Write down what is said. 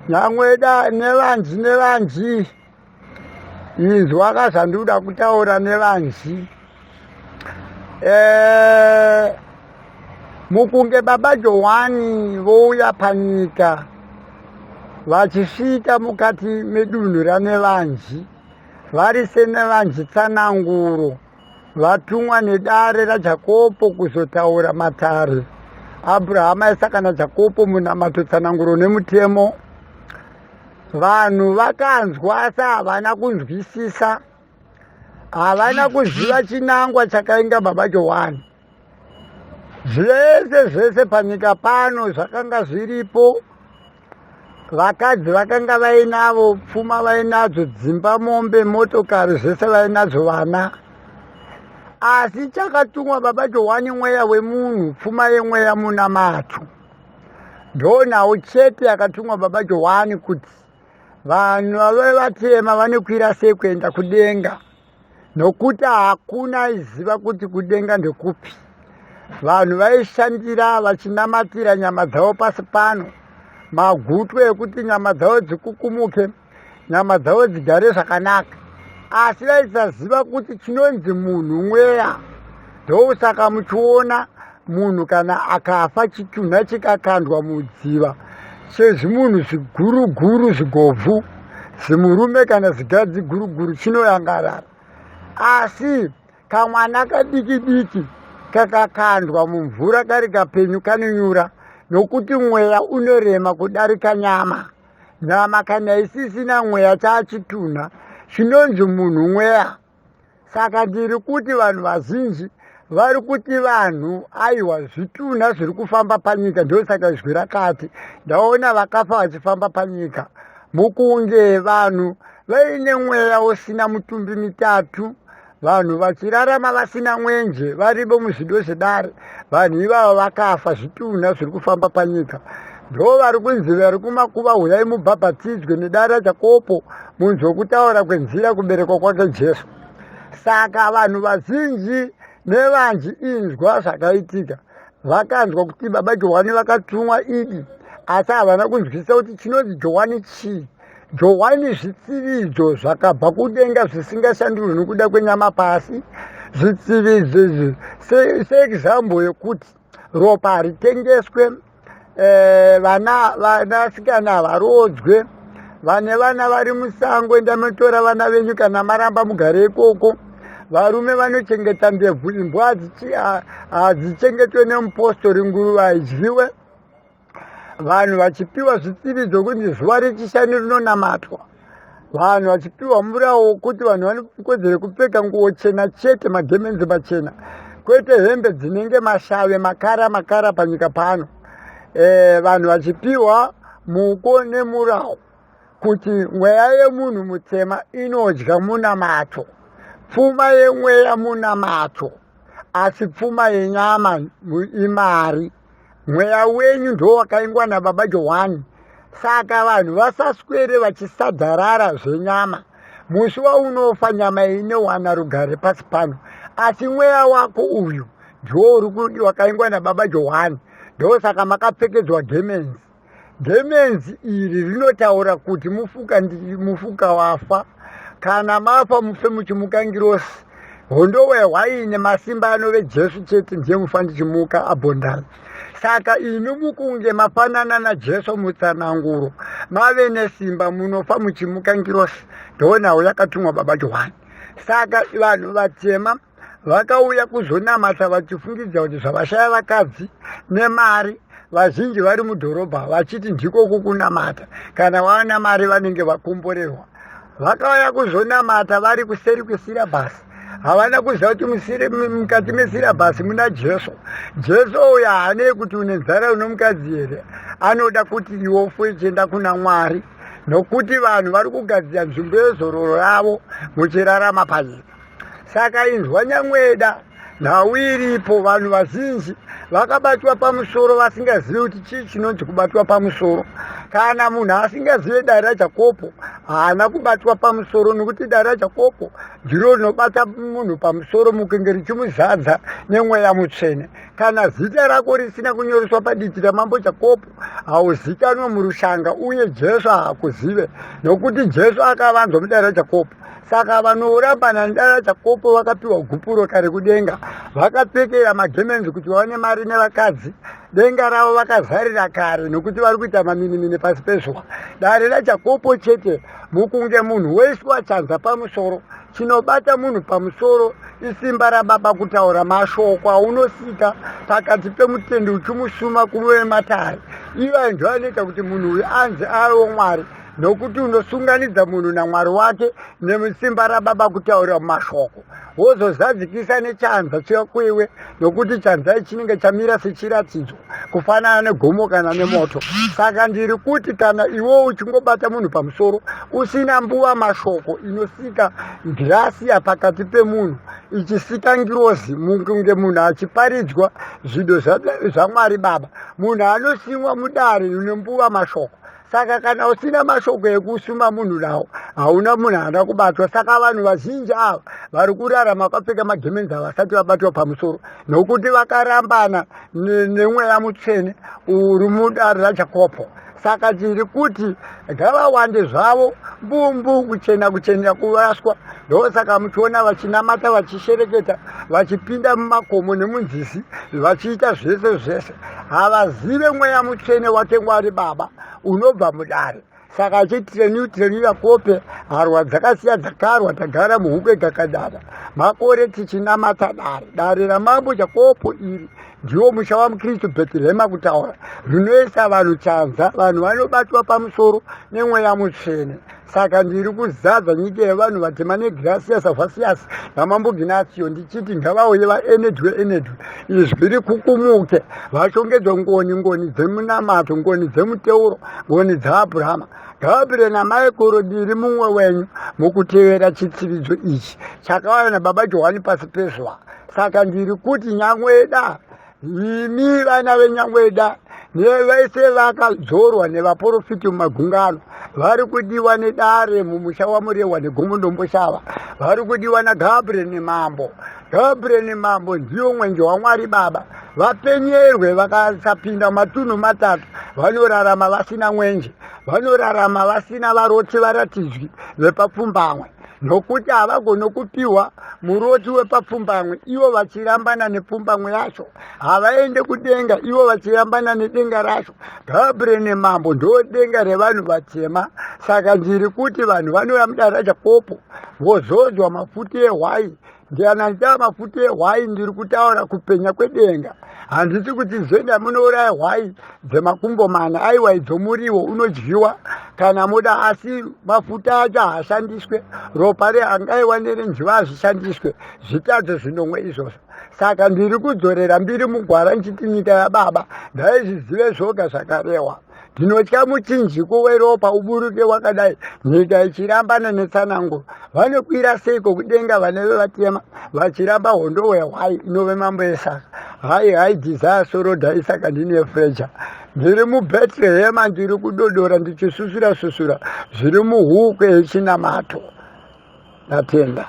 Nyamweda Nevanji IZWI akazanduda kutaura Nevanji mukunge baba Johane vouya panyika vachisvika mukati medunhu raNevanji vari seNevanji tsananguro vatumwa nedare raJakobo kuzotaura matare Abrahama aisaka naJakobo munamato tsananguro nemutemo. Vanhu vakanzwa asi havana kunzwisisa, havana kuziva chinangwa chakainga baba Johane. Zvese panyika pano zvakanga zviripo, vakadzi vakanga vainavo, pfuma vainadzo, dzimba, mombe, motokari, zvese vainadzo, vana. Asi chakatumwa baba Johane mweya wemunhu, pfuma yemweya munamato. Ndonawo chete akatumwa baba Johane kuti vanhu vave vatema vanokwira sei kuenda kudenga, nokuti hakuna aiziva kuti kudenga ndekupi. Vanhu vaishandira vachinamatira nyama dzavo pasi pano, magutwe ekuti nyama dzavo dzikukumuke, nyama dzavo dzigare zvakanaka, asi vaisaziva kuti chinonzi munhu mweya. Ndosaka muchiona munhu kana akafa chitunha chikakandwa mudziva sezvimunhu zviguruguru zvigobvu, zimurume kana zigadzi guruguru chinoyangarara. Asi kamwana kadiki kakakandwa mumvura kari kapenyu kanonyura, nokuti mweya unorema kudarika nyama. Nyama kana isisina mweya chachitunha, chinonzi munhu mweya. Saka ndiri kuti vanhu vazhinji vari kuti vanhu aiwa zvitunha zviri kufamba panyika. Ndosaka izwi rakati ndaona vakafa vachifamba panyika. Mukunge vanhu vaine mweya usina mutumbi mitatu, vanhu vachirarama vasina mwenje, varibo muzvido zvedare, vanhu ivavo vakafa, zvitunha zviri kufamba panyika. Ndo vari kunzi vari kumakuva huyai mubhabhatidzwe nedare raJakobo munzwe kutaura kwenzira kuberekwa kwake Jesu. Saka vanhu vazhinji nevanji inzwa zvakaitika, vakanzwa kuti baba Johane vakatumwa idi, asi havana kunzwisisa kuti chinonzi Johane chii. Johane zvitsiridzo zvakabva kudenga zvisingashandurwi nokuda kwenyama pasi. Zvitsiridzo izvi seexample yekuti ropa haritengeswe, vanasikana havarodzwe, vane vana vari musango enda mutora vana venyu kana maramba mugare ikoko. Varume vanochengeta ndebvu, imbwa hadzichengetwe nemupostori, nguruva haidyiwe. Vanhu vachipiwa zvitsiridzo kuti zuva rechishanu rinonamatwa. Vanhu vachipiwa murawo wokuti vanhu vanokodzera kupfeka nguo chena chete, magemenzi machena, kwete hembe dzinenge mashave makara panyika pano. Vanhu vachipiwa muko nemurawo kuti mweya yemunhu mutema inodya munamato. Pfuma yemweya munamato, asi pfuma yenyama imari. Mweya wenyu ndo wakaingwa nababa Johane. Saka vanhu vasaswere vachisadharara zvenyama. Musi waunofa nyama inowana rugare pasi pano, asi mweya wako uyu ndio wakaingwa nababa Johane. Ndosaka makapfekedzwa gemenzi. Gemenzi iri rinotaura kuti mufuka wafa, kana mafa mufe muchimukangirosi. Hondo wehwaine masimba anove Jesu chete ndiye mufa ndichimuka abhondani. Saka inu mukunge mafanana naJesu mutsananguro, mave nesimba munofa muchimukangirosi. Ndonawo yakatumwa baba Johane. Saka vanhu vatema vakauya kuzonamata vachifungidza kuti zvavashaya vakadzi nemari. Vazhinji vari mudhorobha vachiti ndiko kukunamata, kana vawana mari vanenge vakomborerwa. Vakauya kuzonamata vari kuseri kwesirabhasi. Havana kuziva kuti mukati mesirabhasi muna Jesu. Jesu uya haanei kuti une nzara uno mukadzi here, anoda kuti iwe ufe uchienda kuna Mwari, nokuti vanhu vari kugadzira nzvimbo yezororo ravo muchirarama panyika. Saka inzwa Nyamweda, nhau iripo. Vanhu vazhinji vakabatwa pamusoro vasingazivi kuti chii chinonzi kubatwa pamusoro. Kana munhu asingazive dare raJakobo haana kubatwa pamusoro nokuti dare raJakobo ndiro rinobata munhu pamusoro mukunge richimuzadza nemweya mutsvene. Kana zita rako risina kunyoreswa paditi ramambo Jakobo hauzikanwe murushanga, uye Jesu haakuzive nokuti Jesu akavanzwa mudare raJakobo. Saka vanorambana nedare raJakobo vakapiwa gupuro kare kudenga, vakapfekera magemenzi kuti vaone mari nevakadzi. Denga ravo vakazarira kare nokuti vari kuita maminimini pasi pezuva. Dare raJakobo chete mukunge munhu wese wachanza pamusoro. Chinobata munhu pamusoro isimba rababa kutaura mashoko aunosika pakati pemutende uchimusuma kuve matare. Ivo ndio anoita kuti munhu uyu anzi ave Mwari, nokuti unosunganidza munhu naMwari wake nemusimba rababa kutaura mashoko. Wozozadzikisa nechanza chekwewe, nokuti chanza ichi chinenge chamira sechiratidzo kufanana negomo kana nemoto. Saka ndiri kuti kana iwe uchingobata munhu pamusoro usina mbuva mashoko inosika grasiya pakati pemunhu ichisika ngirozi mukunge munhu achiparidzwa zvido zvaMwari Baba, munhu anosimwa mudare rinombuva mashoko. Saka kana usina mashoko ekusuma munhu nawo hauna munhu ana kubatwa. Saka vanhu vazhinji ava vari kurarama vakapfeka magemenzi havasati vabatwa pamusoro, nokuti vakarambana nemweya mutsvene uri mudare raJakobo. Saka tiri kuti ngavawande zvavo mbumbu kuchenera kuvaswa. Ndosaka muchiona vachinamata, vachishereketa, vachipinda mumakomo nemunzizi, vachiita zvese havazive mweya mutsvene wake Mwari Baba unobva mudare. Saka achitirenira kope harwa dzakasiya dzakarwa tagara muhukwe kakadada makore tichinamata dare ramambo Jakobo. Iri ndiwo musha wamuKristu Bheterehema kutaura rinoisa vanhu chanza, vanhu vanobatwa pamusoro nemweya mutsvene. Saka ndiri kuzadza nyika yevanhu vatema negrasiya savhasiyasi namambo Ginasiyo ndichiti ngavauye vaenedwe izwi rikukumuke, vashongedzwe ngoni dzemunamato, ngoni dzemuteuro, ngoni dzaAbhurahama. Gabriel naMaikoro ndiri mumwe wenyu mukutevera chitsividzo ichi chakauya naBaba Johane pasi pezuva. Saka ndiri kuti Nyamweda, imi vana veNyamweda nevese vakadzorwa nevaprofiti mumagungano vari kudiwa nedare mumusha wamurehwa negomo ndomboshava, vari kudiwa naGabriel nemambo. Gabriel nemambo ndiyo mwenje waMwari Baba. Vapenyerwe vakasapinda matunhu matatu, vanorarama vasina mwenje, vanorarama vasina varoti varatidzwi vepapfumbamwe, nokuti havagono kupiwa muroti wepapfumbamwe ivo vachirambana nepfumbamwe yacho, havaende kudenga ivo vachirambana nedenga racho. Gabriel nemambo ndo denga revanhu vatema. Saka ndiri kuti vanhu vanouya mudare raJakobo vozodzwa mafuta ehwai. Ndianandaa mafuta ehwai, ndiri kutaura kupenya kwedenga. Handisi kuti zvenda munouraya hwai dzemakumbo mana, aiwa idzomuriwo unodyiwa kana muda, asi mafuta acho haashandiswe, ropa reangaiwa nerenjiva hazvishandiswe, zvitadzo zvinomwe izvozvo. Saka ndiri kudzorera mbiri mugwara nchiti nyika yaBaba ndaizvizive zvoga zvakarehwa. Ndinotya muchinjiko weropa uburuke wakadai, nyika ichirambana netsananguro. Vanokwira seiko kudenga vaneve vatema vachiramba hondo wehwai inove mambo esaka. Hai desire soro dhaisaka ndine freja. Ndiri muBheterehema ndiri kudodora ndichisusura zviri muhukwe yechinamato. Ndatenda.